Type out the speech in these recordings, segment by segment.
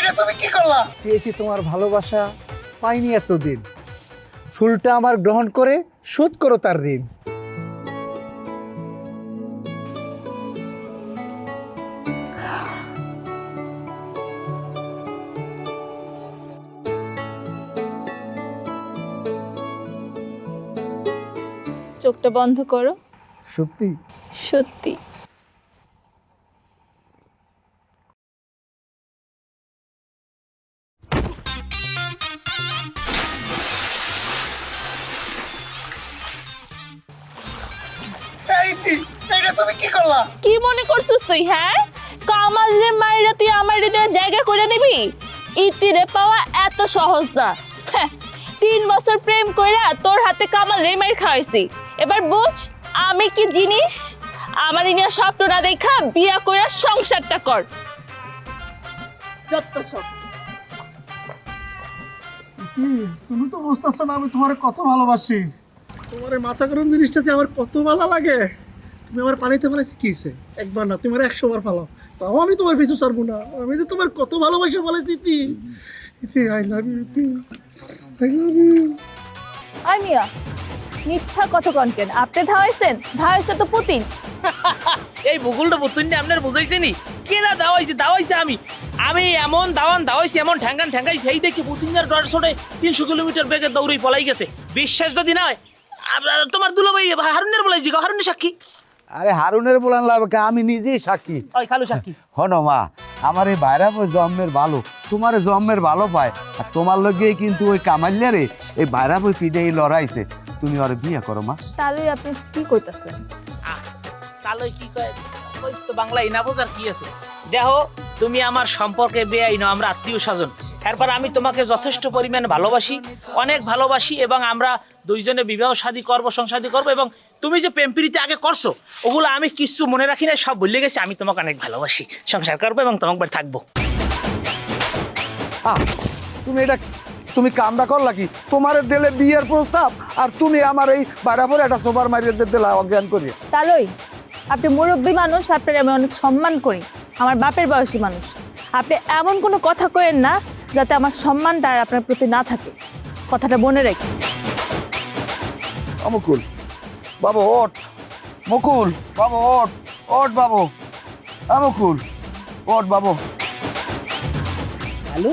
এটা তুমি কি করলা? চেয়েছি তোমার ভালোবাসা, পাইনি এতদিন। ফুলটা আমার গ্রহণ করে শোধ করো তার ঋণ। চোখটা বন্ধ করো। সত্যি? সত্যি। এটা তুমি কি করলা? কি মনে করছিস তুই? হ্যাঁ, কামালের মায়েরা তুই আমার হৃদয়ে জায়গা করে নিবি? ইতিরে পাওয়া এত সহজ না। হ্যাঁ, 3 বছর প্রেম কইরা তোর হাতে কামালের মায়ের খাওয়াইছি। এবার বুঝ আমি কি জিনিস। আমার নিয়ে স্বপ্ন না দেখা বিয়া কইরা সংসারটা কর। যত সব তুমি তো বুঝতেছো না আমি তোমার কত ভালোবাসি। তোমার এই মাথা গরম জিনিসটা যে আমার কত ভালো লাগে। তুমি আমার পানিতে ফেলাইছি কিসে? একবার না, তুমি আমার 100 বার ফালাও, তাও আমি তোমার পিছু ছাড়বো না। আমি যে তোমার কত ভালোবাসা বলেছি। ইতি আই লাভ ইউ, ইতি আই লাভ ইউ। আই মিয়া, মিথ্যা কথা কনকেন। আপনি ধাওয়াইছে তো পুতিন। এই ভূগোলটা পুতুন আপনার বুঝাইছে নি? কে না দাওয়াইছে আমি এমন দাওয়াইছি এমন ঠ্যাঙ্গাইছি এই দেখি পুতিনের ডর ছড়ে 300 কিলোমিটার বেগে দৌড়ে পলাই গেছে। বিশ্বাস যদি না হয় তোমার দুলাভাই হারুনের বলাইছি, হারুনের সাক্ষী। আরে হারুনের বলান লাভ কে, আমি নিজেই সাক্ষী। ওই খালু সাক্ষী। হনো মা, আমার এই বাইরা জন্মের ভালো, তোমার জন্মের ভালো পায়। আর তোমার লগে কিন্তু ওই কামাল্যারে এই বাইরা বই পিঠে লড়াইছে। তুমি ওর বিয়ে করো মা। তাহলে আপনি কি কইতাছেন? তাহলে কি কয় কইছ তো বাংলায় না বোঝার কি আছে? দেখো তুমি আমার সম্পর্কে বেআই না, আমরা আত্মীয় স্বজন। এরপর আমি তোমাকে যথেষ্ট পরিমাণ ভালোবাসি, অনেক ভালোবাসি, এবং আমরা দুইজনে বিবাহ শাদী করবো, সংসাদী করবো। এবং তুমি যে প্রেম প্রীতি আগে করছো ওগুলো আমি কিছু মনে রাখি না, সব ভুলে গেছি। আমি তোমাকে অনেক ভালোবাসি, সংসার করবো এবং তোমাকে বাড়ি থাকবো। তুমি কামটা করলা কি? তোমার দিলে বিয়ের প্রস্তাব আর তুমি আমার এই বাইরাপুরে একটা সোফার মারিয়ে দিলা অজ্ঞান করিয়ে। তাহলেই আপনি মুরব্বী মানুষ, আপনার আমি অনেক সম্মান করি। আমার বাপের বয়সী মানুষ। আপনি এমন কোনো কথা কইেন না যাতে আমার সম্মানটা আর আপনার প্রতি না থাকে। কথাটা মনে রেখে। মুকুল বাবু ওঠ, মুকুল বাবু ওঠ, ওঠ বাবু, মুকুল ওঠ বাবু। হ্যালো,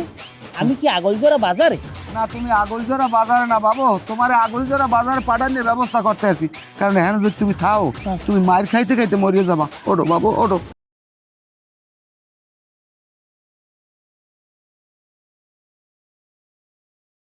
আমি কি আগলজোড়া বাজারে? না, তুমি আগলজোড়া বাজারে না বাবু, তোমার আগলজোড়া বাজারে পাঠানোর ব্যবস্থা করতে আছি। কারণ হ্যাঁ যদি তুমি খাও তুমি মায়ের খাইতে খাইতে মরিয়ে যাবা। ওঠো বাবু, ওঠো।